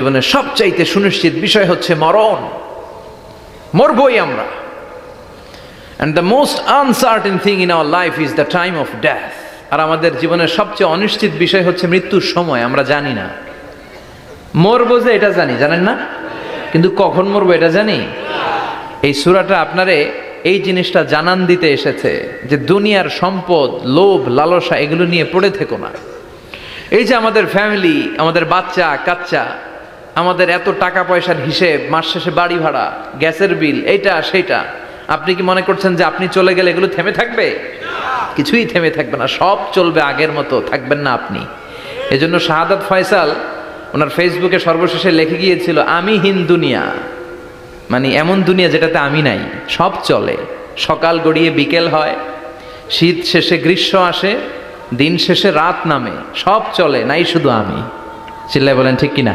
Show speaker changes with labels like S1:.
S1: জীবনের সবচাইতে সুনিশ্চিত বিষয় হচ্ছে মরণ। মরবই আমরা। And the most uncertain thing in our life is the time of death. আর আমাদের জীবনের সবচেয়ে অনিশ্চিত বিষয় হচ্ছে মৃত্যুর সময়। আমরা জানি না মরবো, যে এটা জানি, জানেন না, কিন্তু কখন মরবো এটা জানি। এই সূরাটা আপনারে এই জিনিসটা জানান দিতে এসেছে যে দুনিয়ার সম্পদ, লোভ, লালসা এগুলো নিয়ে পড়ে থেকো না। এই যে আমাদের ফ্যামিলি, আমাদের বাচ্চা কাচ্চা, আমাদের এত টাকা পয়সার হিসেব, মাস শেষে বাড়ি ভাড়া, গ্যাসের বিল, এইটা সেইটা, আপনি কি মনে করছেন যে আপনি চলে গেলে এগুলো থেমে থাকবে? কিছুই থেমে থাকবে না, সব চলবে আগের মতো, থাকবেন না আপনি। এজন্য শাহাদাত ফয়সাল ওনার ফেসবুকে সর্বশেষে লিখে গিয়েছিল, আমি হীন দুনিয়া, মানে এমন দুনিয়া যেটাতে আমি নাই। সব চলে, সকাল গড়িয়ে বিকেল হয়, শীত শেষে গ্রীষ্ম আসে, দিন শেষে রাত নামে, সব চলে, নাই শুধু আমি। চিল্লায় বলেন ঠিক কিনা?